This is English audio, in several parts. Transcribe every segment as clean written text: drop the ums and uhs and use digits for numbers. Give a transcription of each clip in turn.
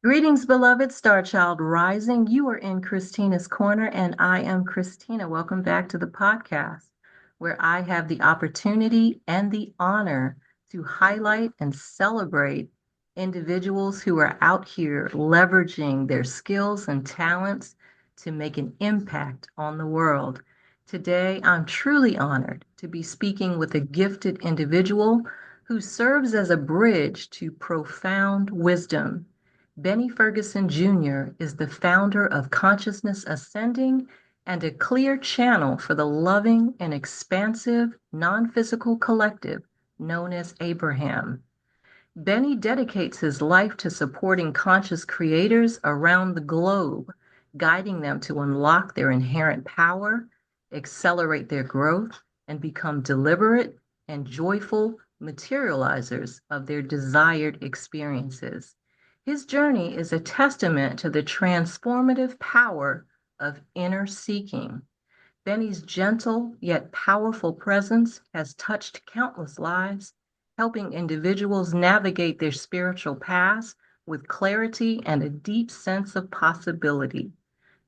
Greetings, beloved Star Child Rising. You are in Christina's Corner, and I am Christina. Welcome back to the podcast, where I have the opportunity and the honor to highlight and celebrate individuals who are out here leveraging their skills and talents to make an impact on the world. Today, I'm truly honored to be speaking with a gifted individual who serves as a bridge to profound wisdom. Benny Ferguson Jr. is the founder of Consciousness Ascending and a clear channel for the loving and expansive non physical collective known as Abraham. Benny dedicates his life to supporting conscious creators around the globe, guiding them to unlock their inherent power, accelerate their growth, and become deliberate and joyful materializers of their desired experiences. His journey is a testament to the transformative power of inner seeking. Benny's gentle yet powerful presence has touched countless lives, helping individuals navigate their spiritual paths with clarity and a deep sense of possibility.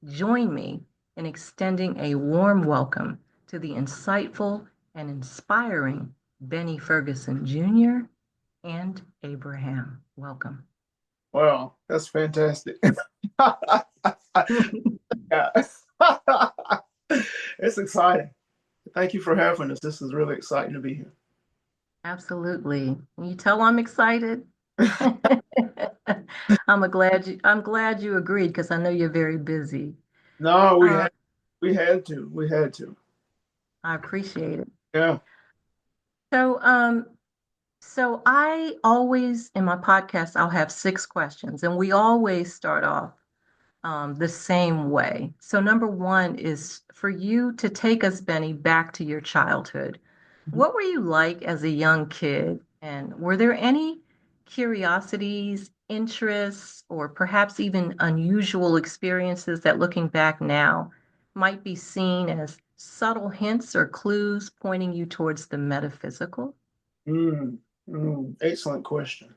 Join me in extending a warm welcome to the insightful and inspiring Benny Ferguson Jr. and Abraham. Welcome. Wow, that's fantastic. Yeah. It's exciting. Thank you for having us. This is really exciting to be here. Absolutely. Can you tell I'm excited? I'm glad you agreed because I know you're very busy. No, we Uh, had we had to. We had to. I appreciate it. Yeah. So, so I always in my podcast I'll have six questions, and we always start off the same way. So, number one is for you to take us, Benny, back to your childhood. What were you like as a young kid? And were there any curiosities, interests, or perhaps even unusual experiences that looking back now might be seen as subtle hints or clues pointing you towards the metaphysical? Excellent question.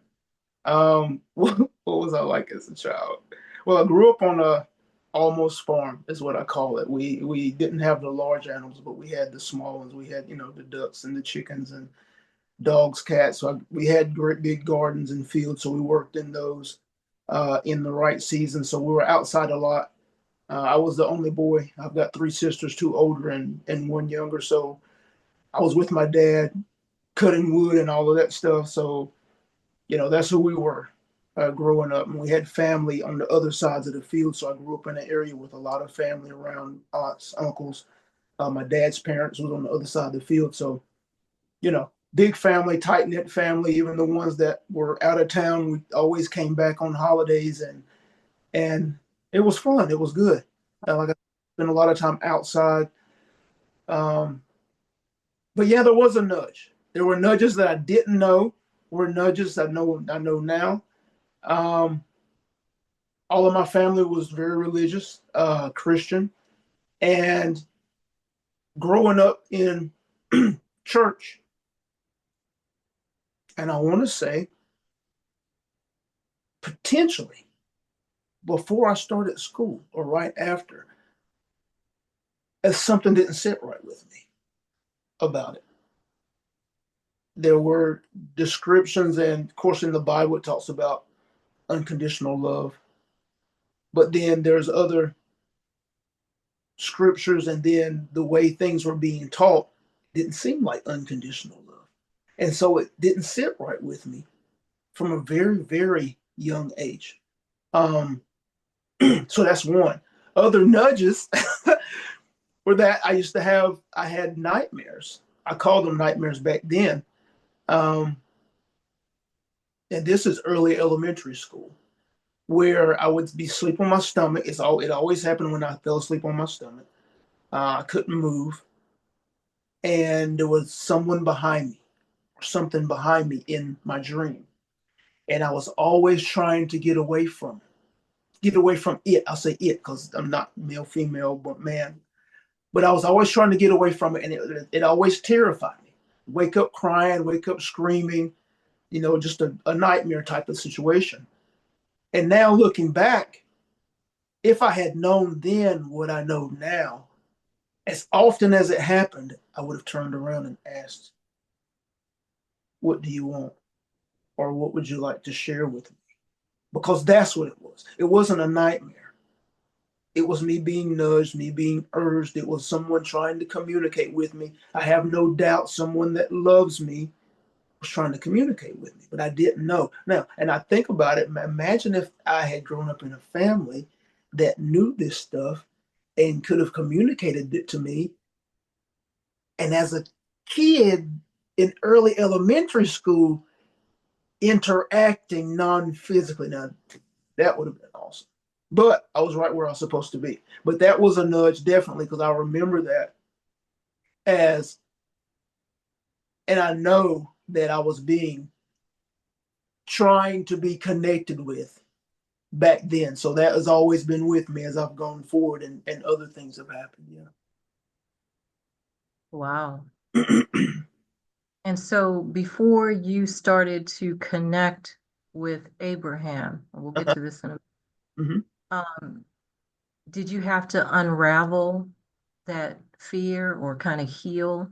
What was I like as a child? Well, I grew up on a almost farm, is what I call it. We didn't have the large animals, but we had the small ones. We had, the ducks and the chickens and dogs, cats. So we had great big gardens and fields, so we worked in those in the right season. So we were outside a lot. I was the only boy. I've got three sisters, two older and one younger. So I was with my dad cutting wood and all of that stuff. So, that's who we were growing up. And we had family on the other sides of the field. So I grew up in an area with a lot of family around aunts, uncles. My dad's parents was on the other side of the field. So, big family, tight knit family. Even the ones that were out of town, we always came back on holidays, and it was fun. It was good. Like I spent a lot of time outside. Um, but yeah, there was a nudge. There were nudges that I didn't know. Were nudges I know now. Um, all of my family was very religious, Christian, and growing up in church. And I want to say potentially before I started school or right after, as something didn't sit right with me about it. There were descriptions, and of course, in the Bible, it talks about unconditional love. But then there's other scriptures, and then the way things were being taught didn't seem like unconditional love. And so it didn't sit right with me from a very, very young age. Um, so that's one. Other nudges were that I had nightmares. I called them nightmares back then. Um, and this is early elementary school, where I would be sleep on my stomach. It always happened when I fell asleep on my stomach. I couldn't move, and there was someone behind me, or something behind me in my dream, and I was always trying to get away from it. I'll say it because I'm not male, female, but man. But I was always trying to get away from it, and it always terrified me. Wake up crying, wake up screaming, just a nightmare type of situation. And now looking back, if I had known then what I know now, as often as it happened, I would have turned around and asked, what do you want? Or what would you like to share with me? Because that's what it was. It wasn't a nightmare. It was me being nudged, me being urged. It was someone trying to communicate with me. I have no doubt someone that loves me was trying to communicate with me, but I didn't know. Now, and I think about it, imagine if I had grown up in a family that knew this stuff and could have communicated it to me. And as a kid in early elementary school, interacting non-physically. Now, that would have been awesome. But I was right where I was supposed to be. But that was a nudge, definitely, because I remember that as, and I know that I was being trying to be connected with back then. So that has always been with me as I've gone forward and other things have happened. Wow. Yeah. And so before you started to connect with Abraham, and we'll get to this in a Mhm. um, did you have to unravel that fear or kind of heal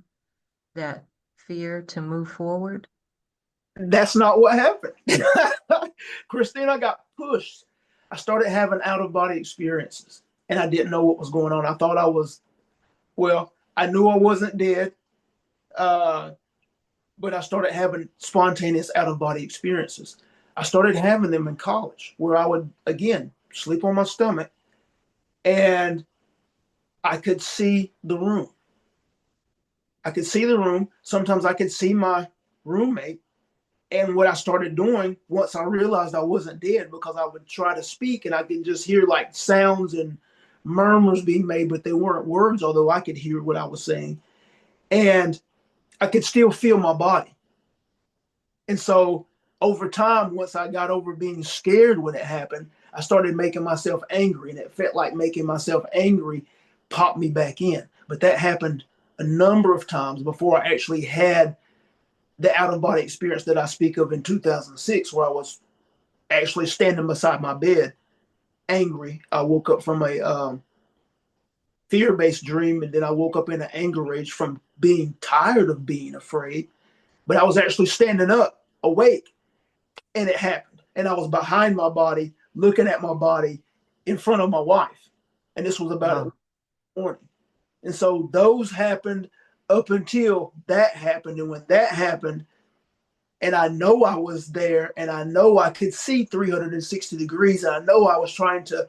that fear to move forward? That's not what happened. Christina got pushed. I started having out of body experiences and I didn't know what was going on. I thought I was, well, I knew I wasn't dead, uh, but I started having spontaneous out of body experiences. I started having them in college where I would, again, sleep on my stomach and I could see the room. I could see the room. Sometimes I could see my roommate. And what I started doing once I realized I wasn't dead, because I would try to speak and I could just hear like sounds and murmurs being made, but they weren't words, although I could hear what I was saying. And I could still feel my body. And so over time, once I got over being scared when it happened, I started making myself angry. And it felt like making myself angry popped me back in. But that happened a number of times before I actually had the out of body experience that I speak of in 2006, where I was actually standing beside my bed, angry. I woke up from a fear based dream, and then I woke up in an anger rage from being tired of being afraid. But I was actually standing up, awake, and it happened. And I was behind my body, looking at my body in front of my wife. And this was about it Wow. morning. And so those happened up until that happened. And when that happened, and I know I was there and I know I could see 360 degrees, and I know I was trying to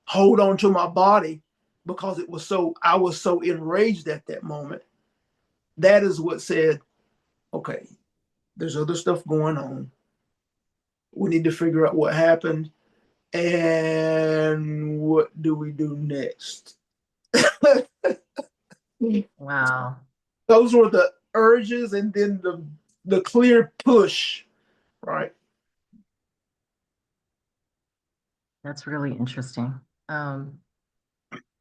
hold on to my body because it was so, I was so enraged at that moment. That is what said, okay, there's other stuff going on. We need to figure out what happened and what do we do next. Wow. Those were the urges, and then the clear push, right? That's really interesting.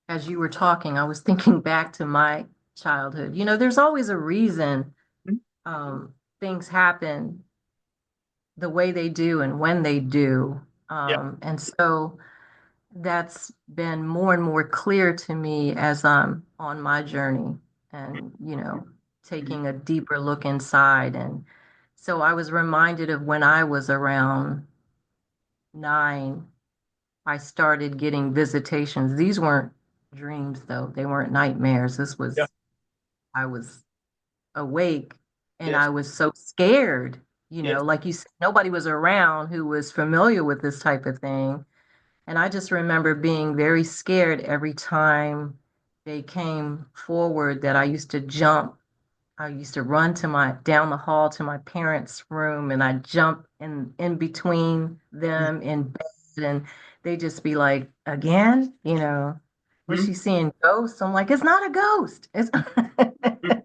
As you were talking, I was thinking back to my childhood. There's always a reason things happen the way they do and when they do. Yeah. And so that's been more and more clear to me as I'm on my journey and, Mhm. taking a deeper look inside. And so I was reminded of when I was around 9, I started getting visitations. These weren't dreams, though. They weren't nightmares. Yeah. I was awake and Yes. I was so scared, Yes. like you said, nobody was around who was familiar with this type of thing. And I just remember being very scared every time they came forward, that I used to jump. I used to run to my down the hall to my parents' room, and I jump in between them in bed, and they just be like, again, was Mhm. she seeing ghosts? I'm like, it's not a ghost. It's Mhm.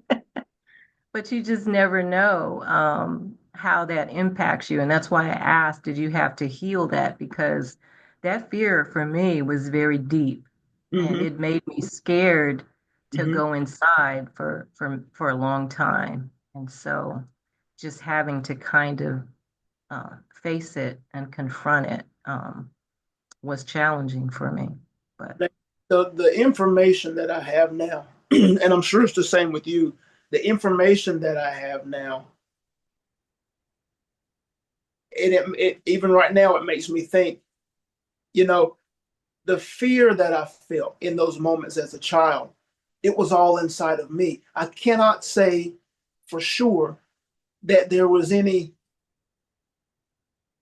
but you just never know how that impacts you. And that's why I asked, did you have to heal that? Because that fear for me was very deep and Mhm. it made me scared to Mhm. go inside for a long time. And so just having to kind of face it and confront it was challenging for me. But The information that I have now, and I'm sure it's the same with you, the information that I have now, and it even right now, it makes me think, you know, the fear that I felt in those moments as a child, it was all inside of me. I cannot say for sure that there was any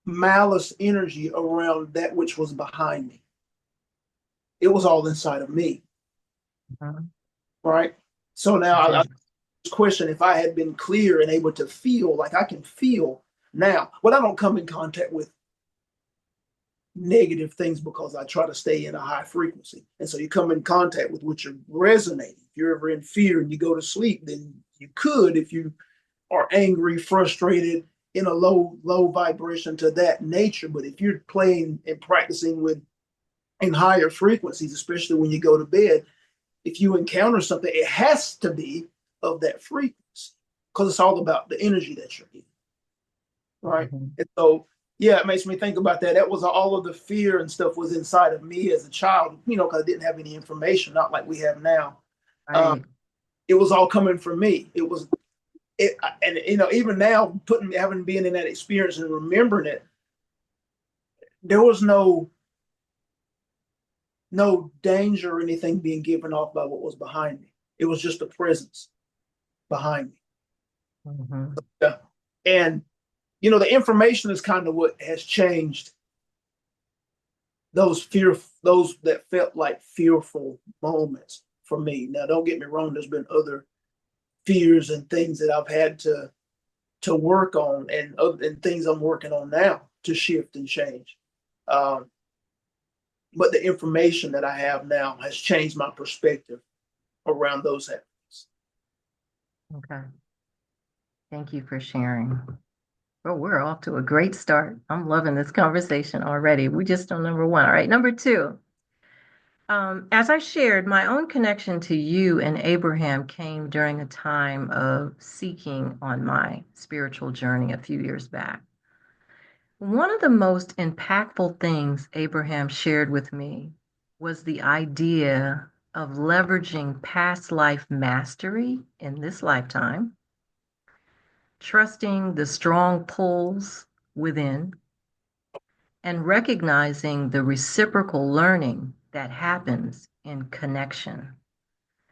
malice energy around that which was behind me. It was all inside of me, mhm, right? So now I okay. question if I had been clear and able to feel like I can feel now, but I don't come in contact with negative things because I try to stay in a high frequency. And so you come in contact with what you're resonating. If you're ever in fear and you go to sleep, then you could, if you are angry, frustrated, in a low vibration to that nature. But if you're playing and practicing with in higher frequencies, especially when you go to bed, if you encounter something, it has to be of that frequency because it's all about the energy that you're in, right? Mhm, And so, yeah, it makes me think about that. That was all of the fear and stuff was inside of me as a child, because I didn't have any information, not like we have now. Um, right. it was all coming from me. It was it, and even now, having been in that experience and remembering it, there was no danger or anything being given off by what was behind me. It was just the presence behind me. Mhm, Yeah. And the information is kind of what has changed those that felt like fearful moments for me. Now, don't get me wrong. There's been other fears and things that I've had to work on, and things I'm working on now to shift and change. Um, but the information that I have now has changed my perspective around those happenings. okay. Thank you for sharing. Well, we're off to a great start. I'm loving this conversation already. We just on number one. All right, number two. As I shared, my own connection to you and Abraham came during a time of seeking on my spiritual journey a few years back. One of the most impactful things Abraham shared with me was the idea of leveraging past life mastery in this lifetime, trusting the strong pulls within, and recognizing the reciprocal learning that happens in connection.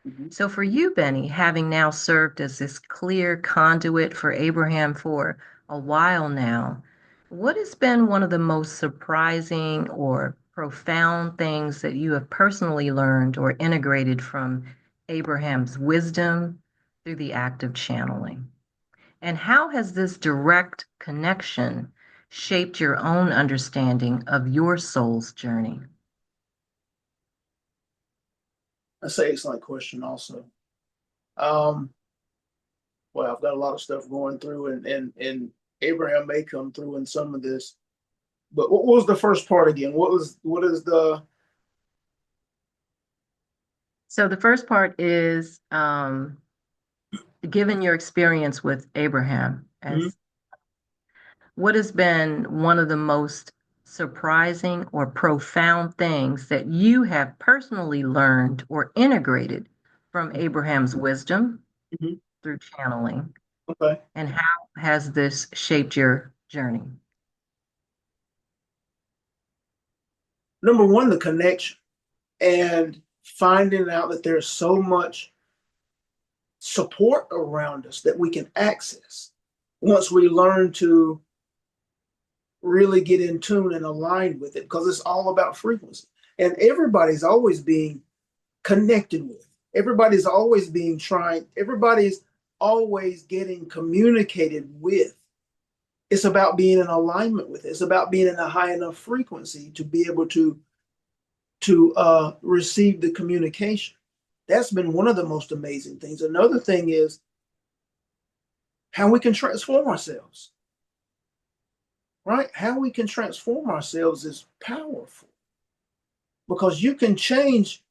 Mm-hmm. So, for you, Benny, having now served as this clear conduit for Abraham for a while now, what has been one of the most surprising or profound things that you have personally learned or integrated from Abraham's wisdom through the act of channeling? And how has this direct connection shaped your own understanding of your soul's journey? That's an excellent question, also. Um, well, I've got a lot of stuff going through, and Abraham may come through in some of this. But what was the first part again? What is the So, the first part is given your experience with Abraham, Mhm. as what has been one of the most surprising or profound things that you have personally learned or integrated from Abraham's wisdom Mhm. through channeling? Okay. And how has this shaped your journey? Number one, the connection and finding out that there's so much support around us that we can access once we learn to really get in tune and align with it, because it's all about frequency. And everybody's always being connected with. Everybody's always getting communicated with. It's about being in alignment with it. It's about being in a high enough frequency to be able to receive the communication. That's been one of the most amazing things. Another thing is how we can transform ourselves, right? How we can transform ourselves is powerful because you can change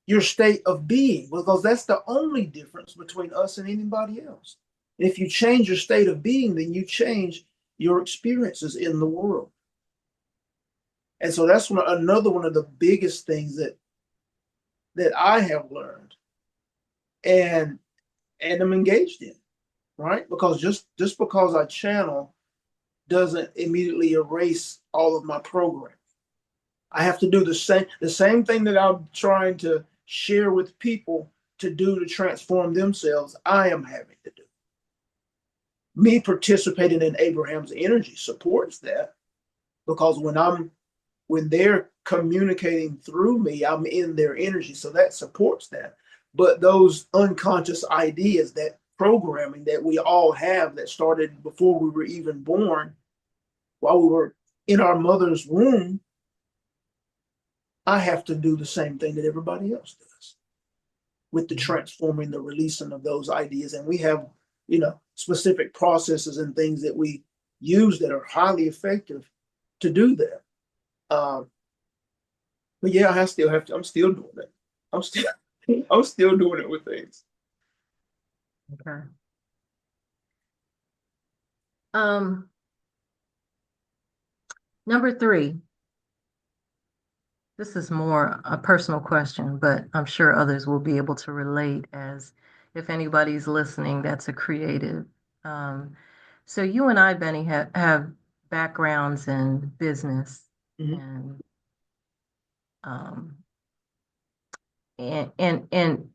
your state of being, because that's the only difference between us and anybody else. And if you change your state of being, then you change your experiences in the world. And so that's another one of the biggest things that I have learned and I'm engaged in, right? Because just because I channel doesn't immediately erase all of my program. I have to do the same thing that I'm trying to share with people to do to transform themselves. I am having to do. Me participating in Abraham's energy supports that because when they're communicating through me, I'm in their energy. So that supports that. But those unconscious ideas, that programming that we all have that started before we were even born, while we were in our mother's womb, I have to do the same thing that everybody else does with the transforming, the releasing of those ideas. And we have, specific processes and things that we use that are highly effective to do that. But yeah, I still have to. I'm still doing it. I'm still, I'm still doing it with things. Okay. Um, Number 3, this is more a personal question, but I'm sure others will be able to relate as if anybody's listening that's a creative. Um, so you and I, Benny, have backgrounds in business Mm-hmm. and um, and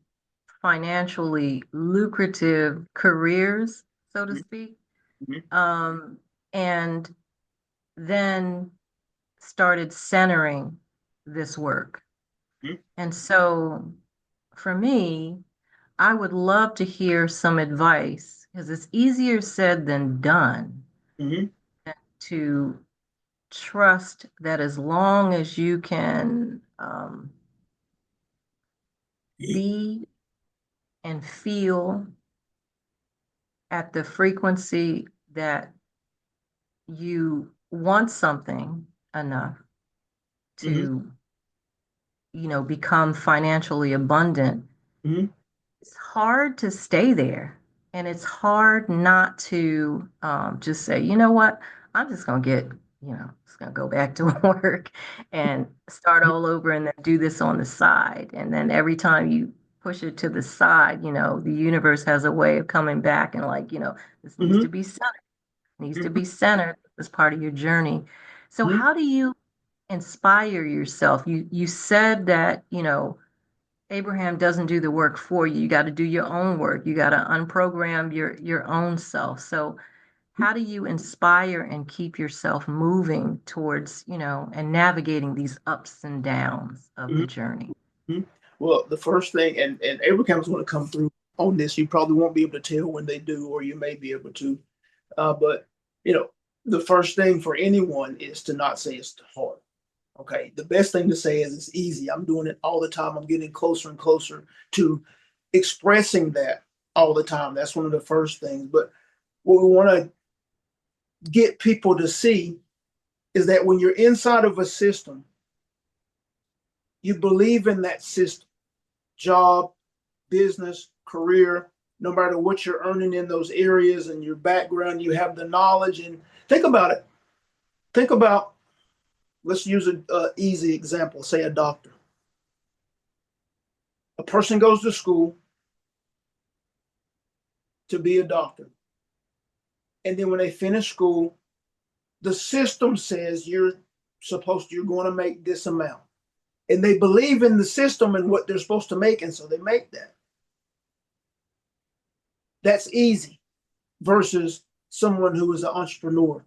financially lucrative careers, so to speak. Mm-hmm. Um, and then started centering this work. And so for me, I would love to hear some advice because it's easier said than done Mm-hmm. to trust that as long as you can be and feel at the frequency that you want something enough Mm-hmm. to, become financially abundant, Mm-hmm. it's hard to stay there. And it's hard not to just say, you know what, I'm just going to just going to go back to work and start all over and then do this on the side. And then every time you push it to the side, the universe has a way of coming back and like, this needs Mm-hmm. to be centered, needs to Mm-hmm. be centered as part of your journey. So Mm-hmm. how do you inspire yourself? You said that, Abraham doesn't do the work for you. You got to do your own work. You got to unprogram your own self. So how do you inspire and keep yourself moving towards, and navigating these ups and downs of the journey? Mm-hmm. Well, the first thing, and Abraham's going to come through on this. You probably won't be able to tell when they do, or you may be able to. But you know, the first thing for anyone is to not say it's hard. Okay, the best thing to say is it's easy. I'm doing it all the time. I'm getting closer and closer to expressing that all the time. That's one of the first things. But what we want to get people to see is that when you're inside of a system, you believe in that system, job, business, career, no matter what you're earning in those areas and your background, you have the knowledge. And think about it. Think about, let's use an easy example, say a doctor. A person goes to school to be a doctor. And then when they finish school, the system says you're going to make this amount. And they believe in the system and what they're supposed to make. And so they make that. That's easy versus someone who is an entrepreneur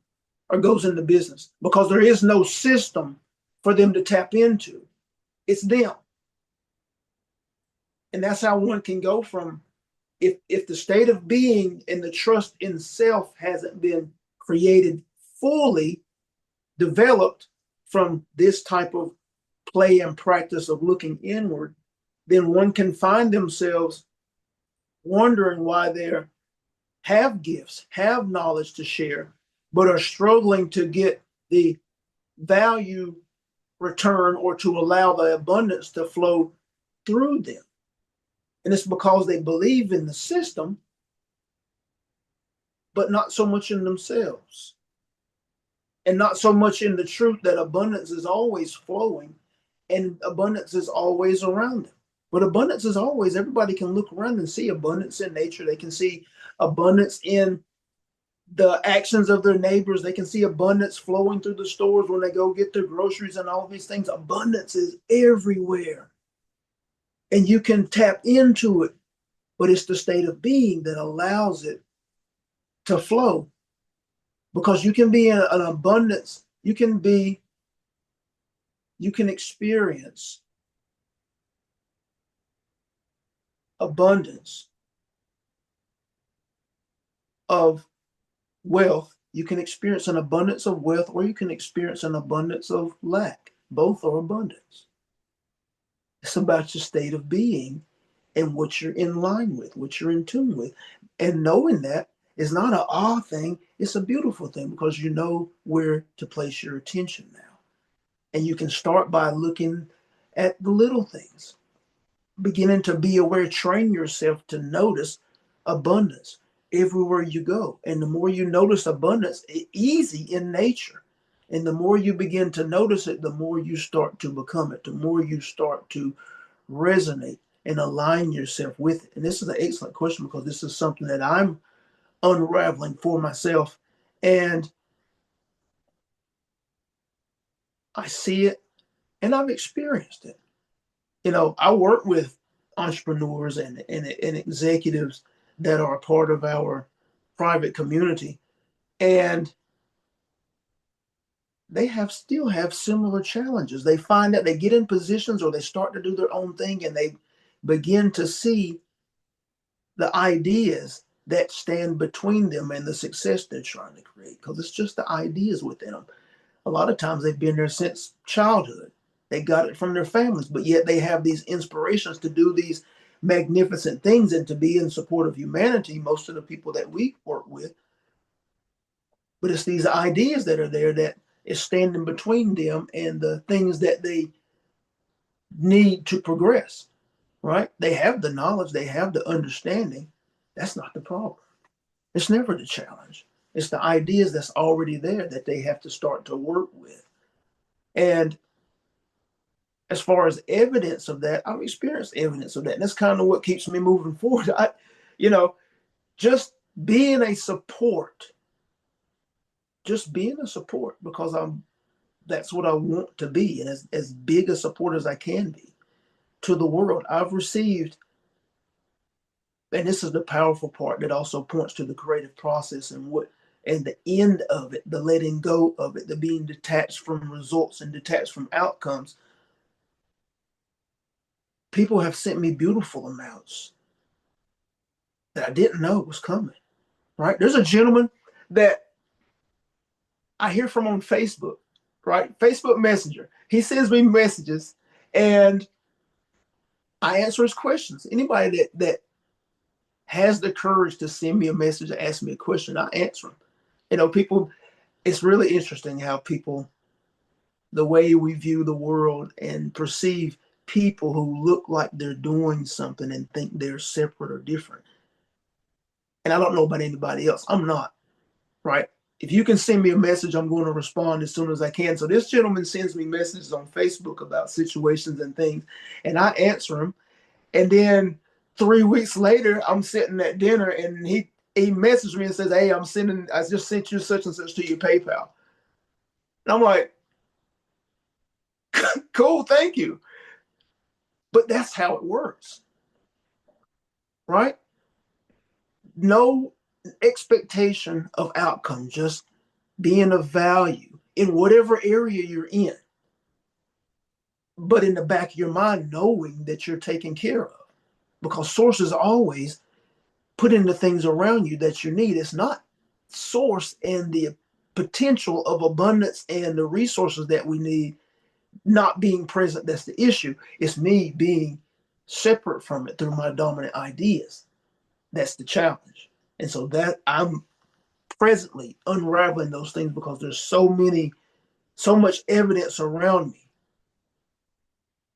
or goes into business because there is no system for them to tap into. It's them. And that's how one can go from if the state of being and the trust in self hasn't been created fully developed from this type of play and practice of looking inward, then one can find themselves wondering why they have gifts, have knowledge to share, but are struggling to get the value return or to allow the abundance to flow through them. And it's because they believe in the system, but not so much in themselves. and not so much in the truth that abundance is always flowing and abundance is always around them. But abundance is always, everybody can look around and see abundance in nature. They can see abundance in the actions of their neighbors. They can see abundance flowing through the stores when they go get their groceries and all these things. Abundance is everywhere. And you can tap into it, but it's the state of being that allows it to flow. Because you can be in an abundance, you can experience abundance of wealth. You can experience an abundance of wealth, or you can experience an abundance of lack. Both are abundance. It's about your state of being and what you're in line with, what you're in tune with. And knowing that is not an awe thing, it's a beautiful thing because you know where to place your attention now. And you can start by looking at the little things, beginning to be aware, train yourself to notice abundance everywhere you go. And the more you notice abundance, it's easy in nature. And the more you begin to notice it, the more you start to become it, the more you start to resonate and align yourself with it. And this is an excellent question because this is something that I'm unraveling for myself. And I see it and I've experienced it. You know, I work with entrepreneurs and executives that are a part of our private community, and they have still have similar challenges. They find that they get in positions or they start to do their own thing and they begin to see the ideas that stand between them and the success they're trying to create because it's just the ideas within them. A lot of times they've been there since childhood. They got it from their families, but yet they have these inspirations to do these magnificent things and to be in support of humanity, most of the people that we work with. But it's these ideas that are there that is standing between them and the things that they need to progress, right? They have the knowledge, they have the understanding. That's not the problem. It's never the challenge. It's the ideas that's already there that they have to start to work with. And as far as evidence of that, I've experienced evidence of that. And that's kind of what keeps me moving forward. You know, just being a support, just being a support because that's what I want to be. And as big a support as I can be to the world, I've received, and this is the powerful part that also points to the creative process and the end of it, the letting go of it, the being detached from results and detached from outcomes. People have sent me beautiful amounts that I didn't know was coming. Right? There's a gentleman that I hear from on Facebook, right? Facebook Messenger. He sends me messages and I answer his questions. Anybody that has the courage to send me a message or ask me a question, I answer them. You know, people, it's really interesting how people, the way we view the world and perceive people who look like they're doing something and think they're separate or different. And I don't know about anybody else. I'm not. Right? If you can send me a message, I'm going to respond as soon as I can. So this gentleman sends me messages on Facebook about situations and things, and I answer them. And then 3 weeks later, I'm sitting at dinner, and he messaged me and says, "Hey, I just sent you such and such to your PayPal." And I'm like, "Cool, thank you." But that's how it works, right? No expectation of outcome, just being of value in whatever area you're in, but in the back of your mind, knowing that you're taken care of. Because source is always putting the things around you that you need. It's not source and the potential of abundance and the resources that we need not being present. That's the issue. It's me being separate from it through my dominant ideas. That's the challenge. And so that I'm presently unraveling those things because there's so much evidence around me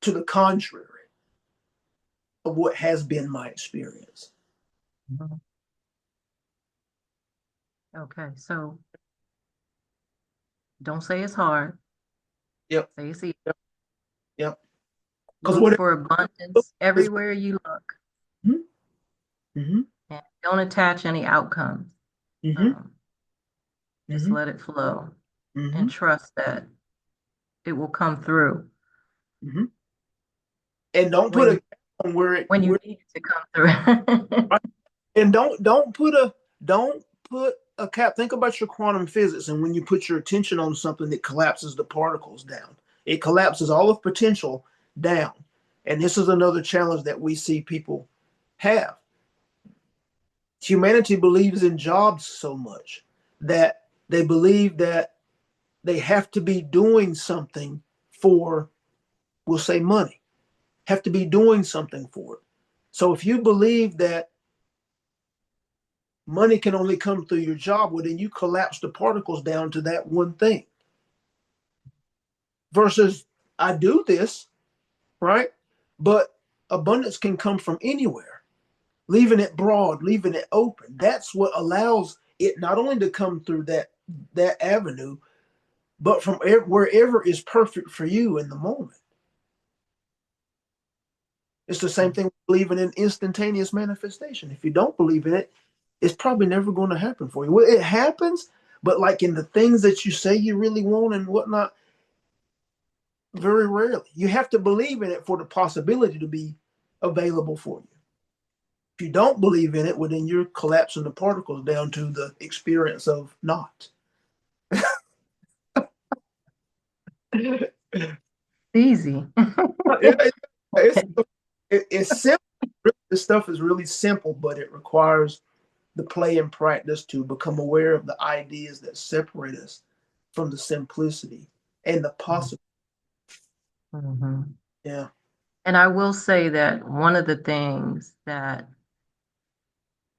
to the contrary of what has been my experience. Mhm. Okay, so Don't say it's hard. Yep. Say it's easy. Yep. Yep. Because Look what for abundance is everywhere you look, mm-hmm, and don't attach any outcomes. mm-hmm, Um, just mm-hmm, let it flow mm-hmm, and trust that it will come through mm-hmm. And don't put when a on where it when you where need it to come through. and don't put a cap. Think about your quantum physics, and when you put your attention on something, it collapses the particles down. It collapses all of potential down. And this is another challenge that we see people have. Humanity believes in jobs so much that they believe that they have to be doing something for, we'll say, money, have to be doing something for it. So if you believe that money can only come through your job, well, then you collapse the particles down to that one thing. Versus, I do this, right? But abundance can come from anywhere, leaving it broad, leaving it open. That's what allows it not only to come through that avenue, but from wherever is perfect for you in the moment. It's the same thing with believing in instantaneous manifestation. If you don't believe in it, it's probably never going to happen for you. Well, it happens, but like in the things that you say you really want and whatnot, very rarely. You have to believe in it for the possibility to be available for you. If you don't believe in it, well, then you're collapsing the particles down to the experience of not. Easy. it's, it's simple. This stuff is really simple, but it requires the play and practice to become aware of the ideas that separate us from the simplicity and the possible. Mhm. Yeah. And I will say that one of the things that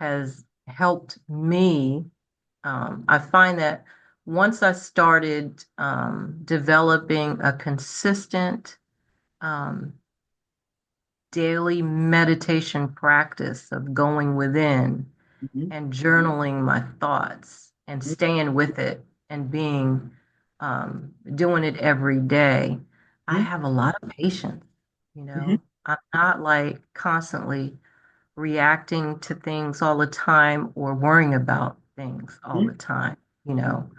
has helped me, I find that once I started developing a consistent um, daily meditation practice of going within Mm-hmm. and journaling my thoughts and staying with it and being doing it every day, I Mm-hmm. have a lot of patience. Mm-hmm. I'm not like constantly reacting to things all the time or worrying about things all the time, you know.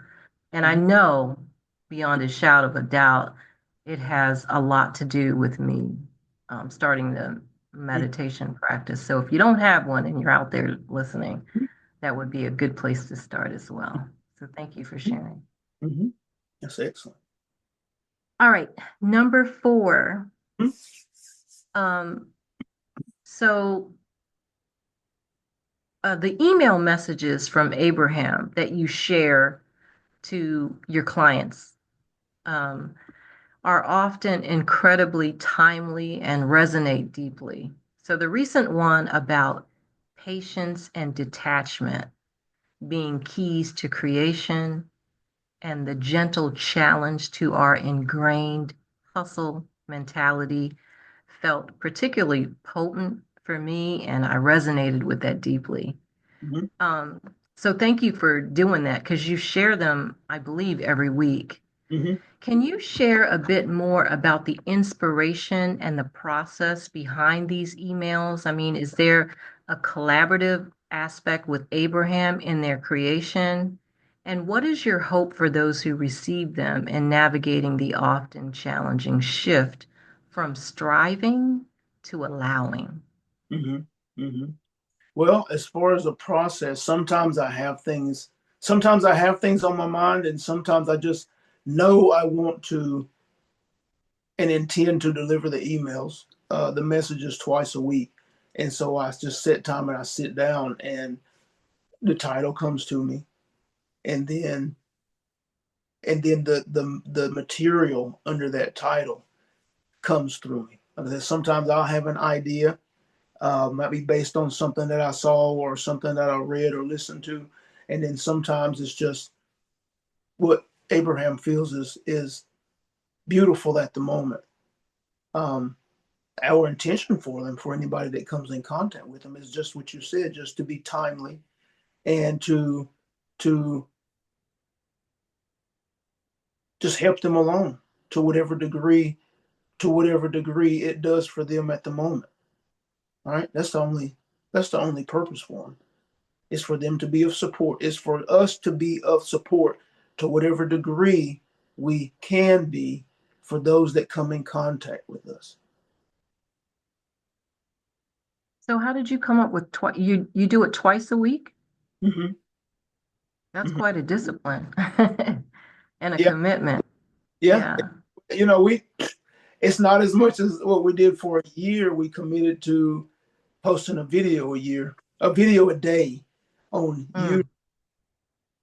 And I Mm-hmm. know beyond a shadow of a doubt, it has a lot to do with me starting the meditation practice. So if you don't have one and you're out there listening, that would be a good place to start as well. So thank you for sharing. Mm-hmm. That's excellent. All right, number 4. Mm-hmm. Um, so the email messages from Abraham that you share to your clients um, are often incredibly timely and resonate deeply. So the recent one about patience and detachment being keys to creation and the gentle challenge to our ingrained hustle mentality felt particularly potent for me, and I resonated with that deeply. Mm-hmm. Um, so thank you for doing that because you share them, I believe, every week. Mm-hmm. Can you share a bit more about the inspiration and the process behind these emails? I mean, is there a collaborative aspect with Abraham in their creation? And what is your hope for those who receive them in navigating the often challenging shift from striving to allowing? Mm-hmm. Mm-hmm. Well, as far as the process, sometimes I have things on my mind, and sometimes I just know I want to and intend to deliver the emails, the messages twice a week. And so I just set time and I sit down and the title comes to me and then the material under that title comes through me. Sometimes I'll have an idea, might be based on something that I saw or something that I read or listened to, and then sometimes it's just what Abraham feels is beautiful at the moment. Um, our intention for them, for anybody that comes in contact with them, is just what you said, just to be timely and to just help them along to whatever degree, it does for them at the moment. All right. That's the only purpose for them. It's for them to be of support. It's for us to be of support to whatever degree we can be for those that come in contact with us. So how did you come up with you do it twice a week? Hmm. That's Hmm. quite a discipline and a Yeah, commitment. yeah. Yeah. We it's not as much as what we did for a year. We committed to posting a video a day on YouTube. Mm,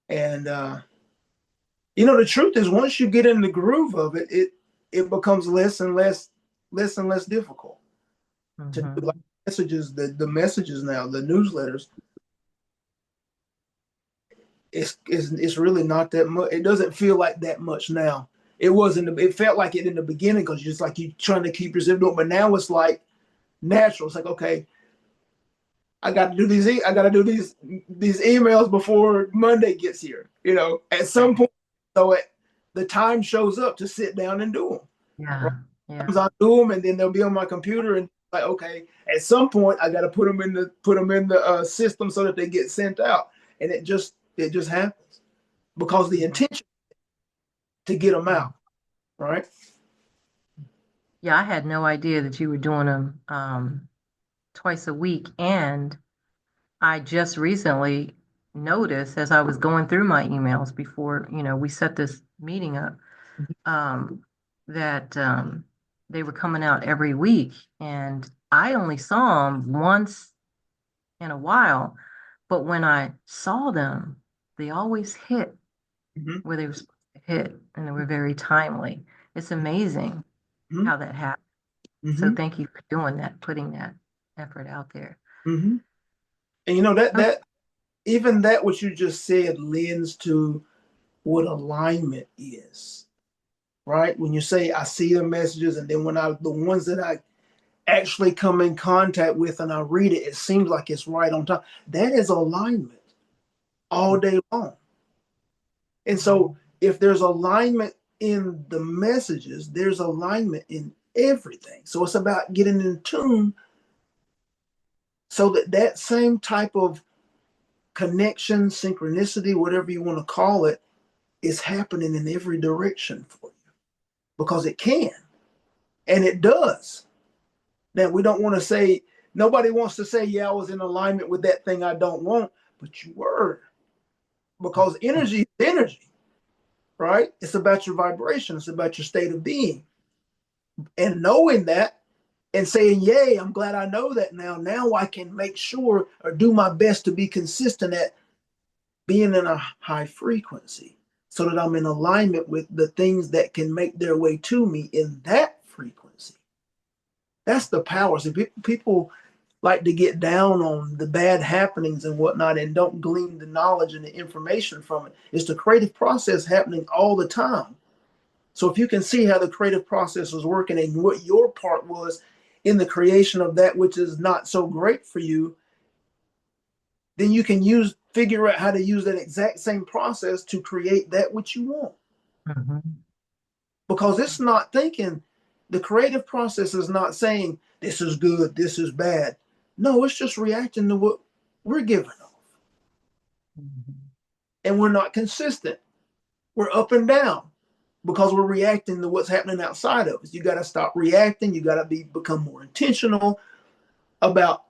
And the truth is, once you get in the groove of it, it becomes less and less difficult to do. Like hmm. messages, the messages now, the newsletters. It's really not that much. It doesn't feel like that much now. It wasn't. It felt like it in the beginning because just like you trying to keep yourself doing. But now it's like natural. It's like, okay, I got to do these. I got to do these emails before Monday gets here. At some Right. point, so the time shows up to sit down and do them. Right? Yeah. Yeah. Sometimes I'll do them, and then they'll be on my computer, and like, okay, at some point, I got to put them in the system so that they get sent out, and it just happens because the Mhm. intention to get them Mhm. out, right? Yeah, I had no idea that you were doing them twice a week. And I just recently noticed as I was going through my emails before, we set this meeting up, um, that they were coming out every week. And I only saw them once in a while. But when I saw them, they always hit Mm-hmm. where they were supposed to hit, and they were very timely. It's amazing Mm-hmm. how that happened. So Mm-hmm. thank you for doing that, putting that effort out there. Mm-hmm. And that Okay. that even that what you just said lends to what alignment is, right? When you say I see the messages, and then when the ones that I actually come in contact with and I read it, it seems like it's right on time. That is alignment all day long. And so if there's alignment in the messages, there's alignment in everything. So it's about getting in tune so that same type of connection, synchronicity, whatever you want to call it, is happening in every direction for you because it can and it does. Now, we don't want to say, nobody wants to say, yeah, I was in alignment with that thing I don't want, but you were, because energy is energy, right? It's about your vibration, it's about your state of being. And knowing that and saying, yay, I'm glad I know that now. Now I can make sure or do my best to be consistent at being in a high frequency so that I'm in alignment with the things that can make their way to me in that frequency. That's the power. So people like to get down on the bad happenings and whatnot and don't glean the knowledge and the information from it. It's the creative process happening all the time. So if you can see how the creative process was working and what your part was in the creation of that which is not so great for you, then you can figure out how to use that exact same process to create that which you want. Mhm. Because it's not thinking, the creative process is not saying this is good, this is bad. No, it's just reacting to what we're given off. Mhm. And we're not consistent. We're up and down because we're reacting to what's happening outside of us. You got to stop reacting. You got to become more intentional about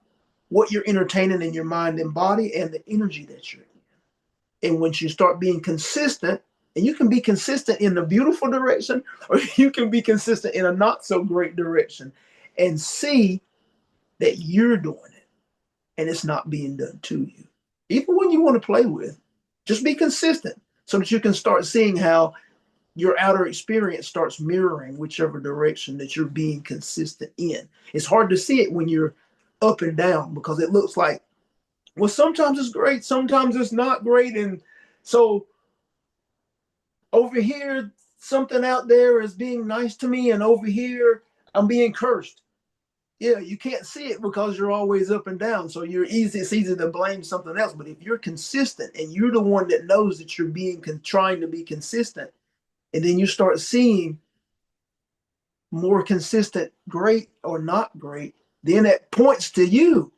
what you're entertaining in your mind and body and the energy that you're in. And once you start being consistent, and you can be consistent in the beautiful direction, or you can be consistent in a not so great direction, and see that you're doing it and it's not being done to you. Even when you want to play with, just be consistent so that you can start seeing how your outer experience starts mirroring whichever direction that you're being consistent in. It's hard to see it when you're up and down because it looks like, well, sometimes it's great, sometimes it's not great. And so over here, something out there is being nice to me, and over here, I'm being cursed. Yeah, you can't see it because you're always up and down. So it's easy to blame something else. But if you're consistent and you're the one that knows that you're trying to be consistent, And then you start seeing more consistent, great or not great, then it points to you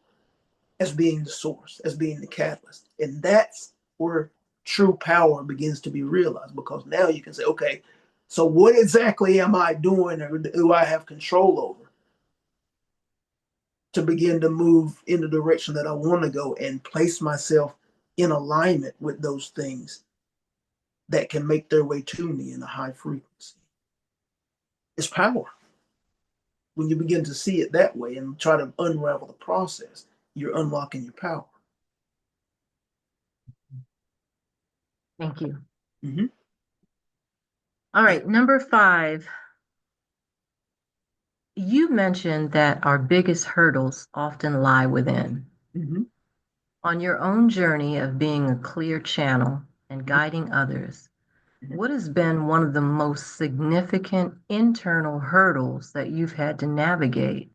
as being the source, as being the catalyst. And that's where true power begins to be realized, because now you can say, okay, so what exactly am I doing, or do I have control over, to begin to move in the direction that I want to go and place myself in alignment with those things that can make their way to me in a high frequency. It's power. When you begin to see it that way and try to unravel the process, you're unlocking your power. Thank you. Mm-hmm. All right, number 5. You mentioned that our biggest hurdles often lie within. Mm-hmm. On your own journey of being a clear channel and guiding others, Mm-hmm. what has been one of the most significant internal hurdles that you've had to navigate?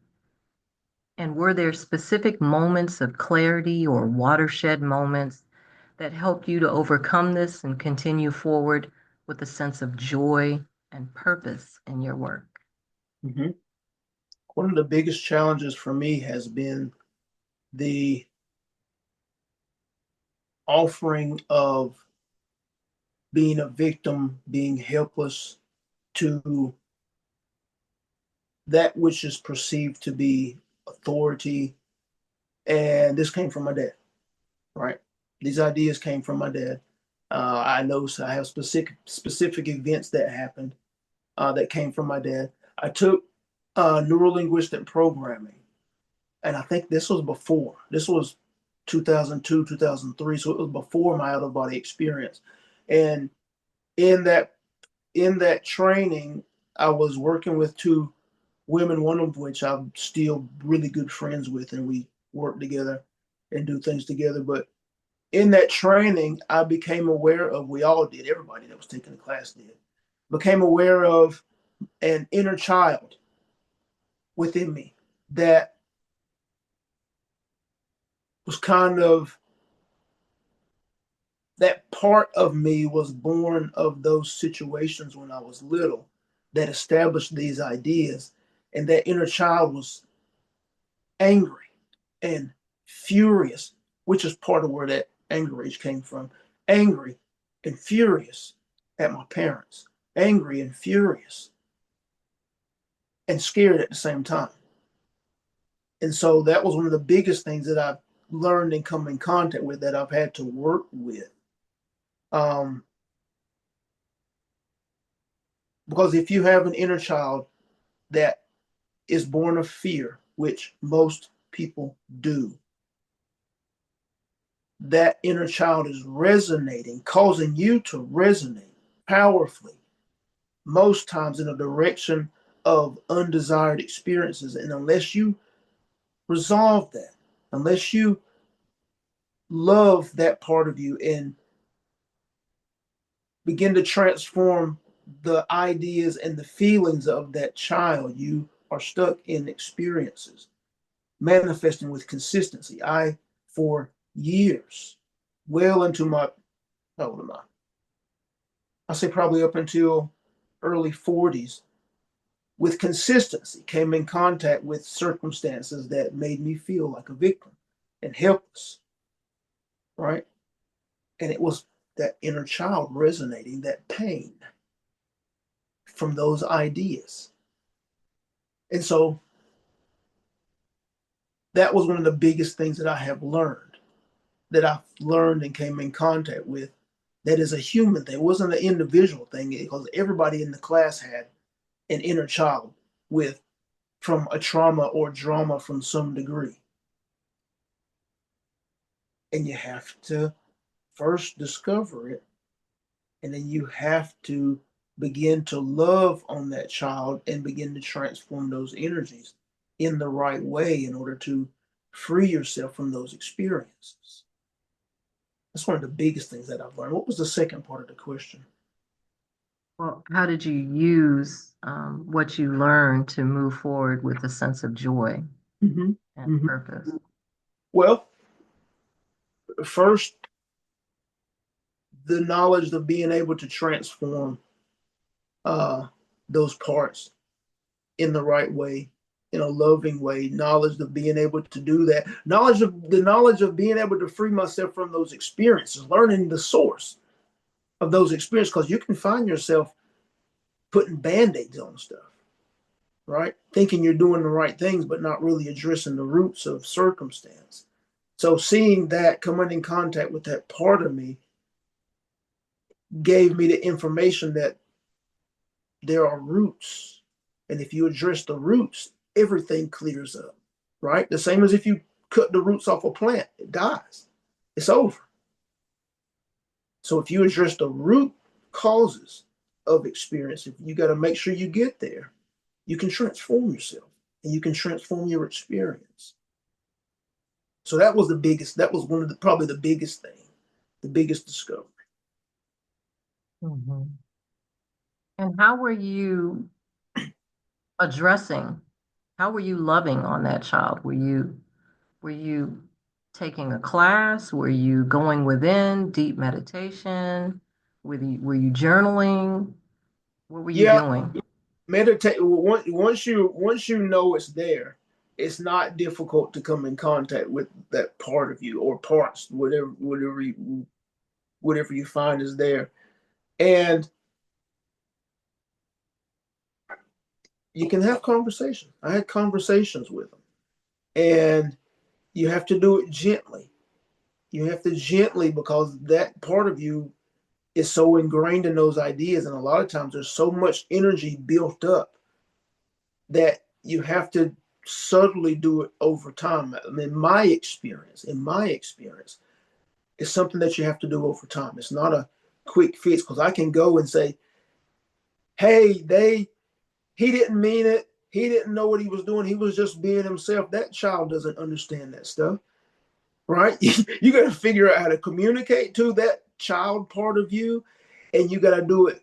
And were there specific moments of clarity or watershed moments that helped you to overcome this and continue forward with a sense of joy and purpose in your work? Mm-hmm. One of the biggest challenges for me has been the offering of being a victim, being helpless to that which is perceived to be authority. And this came from my dad, right? These ideas came from my dad. I know, so I have specific events that happened that came from my dad. I took neurolinguistic programming, and I think this was before. This was 2002, 2003, so it was before my out of body experience. And in that in that training, I was working with two women, one of which I'm still really good friends with, and we work together and do things together. But in that training, I became aware of, we all did, everybody that was taking the class did, became aware of an inner child within me that was kind of, that part of me was born of those situations when I was little that established these ideas. And that inner child was angry and furious, which is part of where that anger rage came from. Angry and furious at my parents, angry and furious and scared at the same time. And so that was one of the biggest things that I've learned and come in contact with, that I've had to work with. Um, because if you have an inner child that is born of fear, which most people do, that inner child is resonating, causing you to resonate powerfully, most times in a direction of undesired experiences. And unless you resolve that, unless you love that part of you and begin to transform the ideas and the feelings of that child, you are stuck in experiences manifesting with consistency. For years, well into my, how old am I say probably up until early 40s, with consistency, came in contact with circumstances that made me feel like a victim and helpless, right? And it was that inner child resonating, that pain from those ideas. And so that was one of the biggest things that I have learned, that I've learned and came in contact with, that is a human thing. It wasn't an individual thing, because everybody in the class had an inner child with, from a trauma or drama from some degree. And you have to first discover it, and then you have to begin to love on that child and begin to transform those energies in the right way in order to free yourself from those experiences. That's one of the biggest things that I've learned. What was the second part of the question? Well, how did you use what you learned to move forward with a sense of joy Mm-hmm. and Mm-hmm. purpose? Well, first, the knowledge of being able to transform uh, those parts in the right way, in a loving way, knowledge of being able to do that, knowledge of being able to free myself from those experiences, learning the source of those experiences, because you can find yourself putting band-aids on stuff, right? Thinking you're doing the right things, but not really addressing the roots of circumstance. So seeing that, coming in contact with that part of me, gave me the information that there are roots. And if you address the roots, everything clears up, right? The same as if you cut the roots off a plant, it dies. It's over. So if you address the root causes of experience, if you got to make sure you get there, you can transform yourself and you can transform your experience. So that was the biggest, that was one of the, probably the biggest thing, the biggest discovery. Mhm. And how were you addressing, how were you loving on that child? Were you taking a class? Were you going within deep meditation? Were you journaling? What were you Yeah, doing? meditate. Once you know it's there, it's not difficult to come in contact with that part of you or parts, whatever you find is there, and you can have conversations. I had conversations with them, and you have to do it gently. You have to gently, because that part of you is so ingrained in those ideas, and a lot of times there's so much energy built up that you have to subtly do it over time. I mean, in my experience, it's something that you have to do over time. It's not a quick fix, because I can go and say, "Hey, he didn't mean it. He didn't know what he was doing. He was just being himself." That child doesn't understand that stuff, right? You got to figure out how to communicate to that child part of you, and you got to do it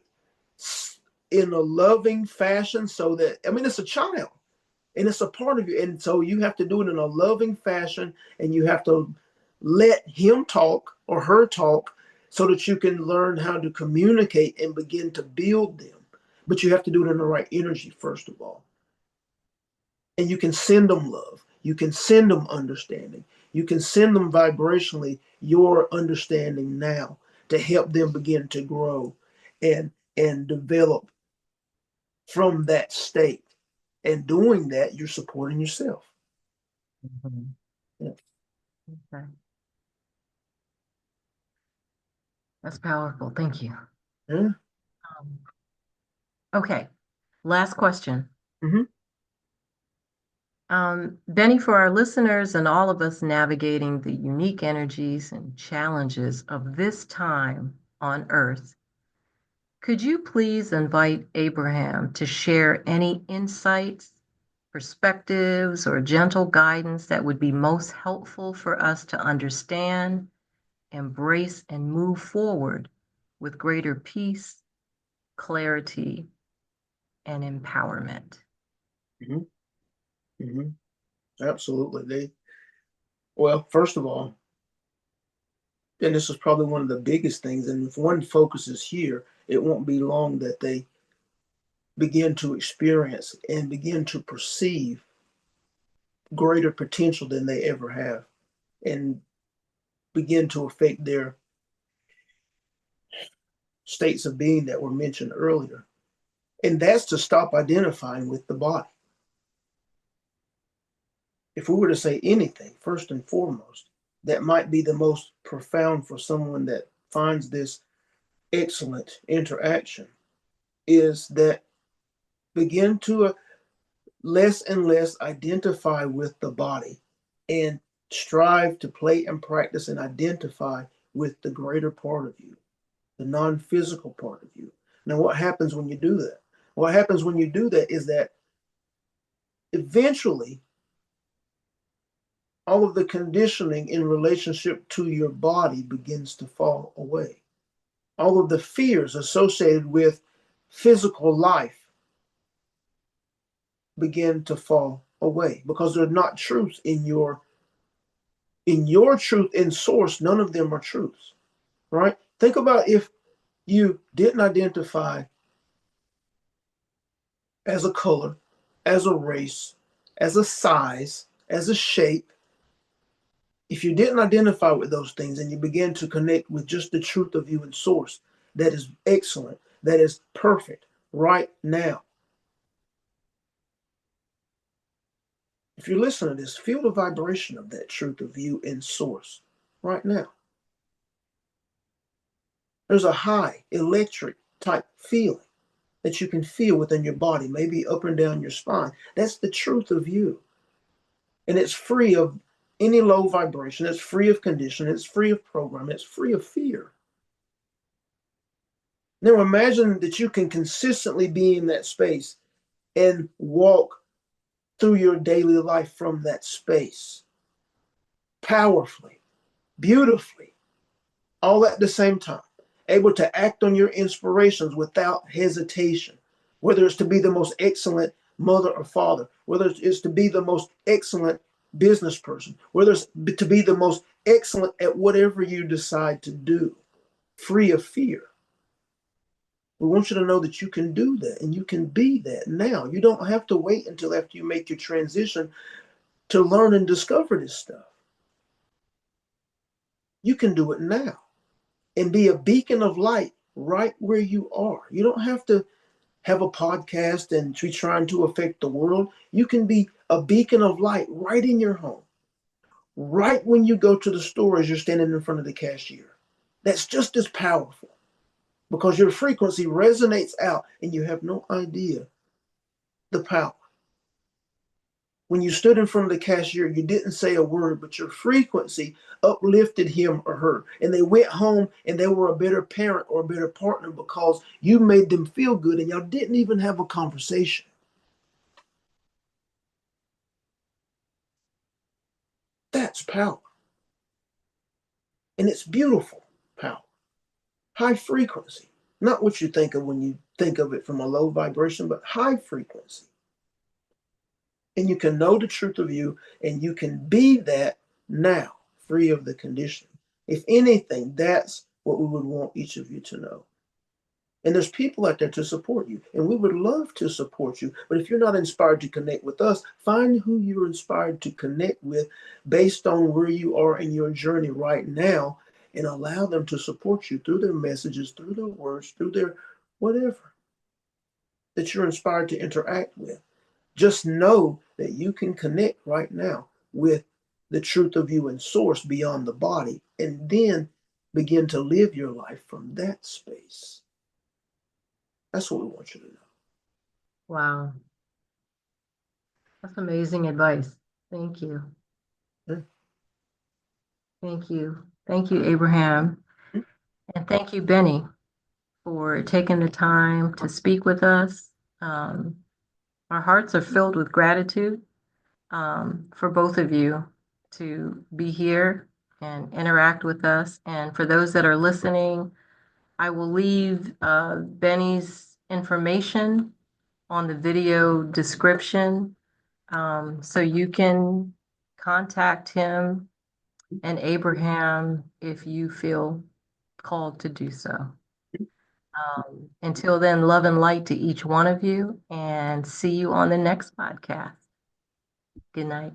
in a loving fashion, so that, I mean, it's a child and it's a part of you, and so you have to do it in a loving fashion, and you have to let him talk or her talk, so that you can learn how to communicate and begin to build them. But you have to do it in the right energy, first of all. And you can send them love, you can send them understanding, you can send them vibrationally your understanding now, to help them begin to grow and develop from that state. And doing that, you're supporting yourself. Mhm. Yeah. Okay. That's powerful. Thank you. Yeah. Um, okay. Last question. Mm-hmm. Benny, for our listeners and all of us navigating the unique energies and challenges of this time on Earth, could you please invite Abraham to share any insights, perspectives, or gentle guidance that would be most helpful for us to understand, embrace, and move forward with greater peace, clarity, and empowerment? Mm-hmm. Mm-hmm. Absolutely. Well, first of all, and this is probably one of the biggest things, and if one focuses here, it won't be long that they begin to experience and begin to perceive greater potential than they ever have, and begin to affect their states of being that were mentioned earlier. And that's to stop identifying with the body. If we were to say anything, first and foremost, that might be the most profound for someone that finds this excellent interaction, is that begin to less and less identify with the body, and strive to play and practice and identify with the greater part of you, the non-physical part of you. Now, what happens when you do that? What happens when you do that is that eventually all of the conditioning in relationship to your body begins to fall away. All of the fears associated with physical life begin to fall away, because they're not truths in your truth in source. None of them are truths, right? Think about if you didn't identify as a color, as a race, as a size, as a shape. If you didn't identify with those things and you begin to connect with just the truth of you and source, that is excellent, that is perfect right now. If you listen to this, feel the vibration of that truth of you in source right now. There's a high electric type feeling that you can feel within your body, maybe up and down your spine. That's the truth of you. And it's free of any low vibration. It's free of condition. It's free of program. It's free of fear. Now imagine that you can consistently be in that space and walk through your daily life from that space powerfully, beautifully, all at the same time, able to act on your inspirations without hesitation, whether it's to be the most excellent mother or father, whether it's to be the most excellent business person, whether it's to be the most excellent at whatever you decide to do, free of fear. We want you to know that you can do that and you can be that now. You don't have to wait until after you make your transition to learn and discover this stuff. You can do it now and be a beacon of light right where you are. You don't have to have a podcast and be trying to affect the world. You can be a beacon of light right in your home, right when you go to the store as you're standing in front of the cashier. That's just as powerful because your frequency resonates out and you have no idea the power. When you stood in front of the cashier, you didn't say a word, but your frequency uplifted him or her. And they went home and they were a better parent or a better partner because you made them feel good and y'all didn't even have a conversation. That's power. And it's beautiful power. High frequency. Not what you think of when you think of it from a low vibration, but high frequency. And you can know the truth of you and you can be that now, free of the condition. If anything, that's what we would want each of you to know. And there's people out there to support you, and we would love to support you. But if you're not inspired to connect with us, find who you're inspired to connect with based on where you are in your journey right now, and allow them to support you through their messages, through their words, through their whatever that you're inspired to interact with. Just know that you can connect right now with the truth of you and source beyond the body, and then begin to live your life from that space. That's what we want you to know. Wow, that's amazing advice. Thank you. Yeah. Thank you. Thank you, Abraham. And thank you, Benny, for taking the time to speak with us. Um, our hearts are filled with gratitude for both of you to be here and interact with us. And for those that are listening, I will leave Benny's information on the video description so you can contact him and Abraham if you feel called to do so. Until then, love and light to each one of you, and see you on the next podcast. Good night.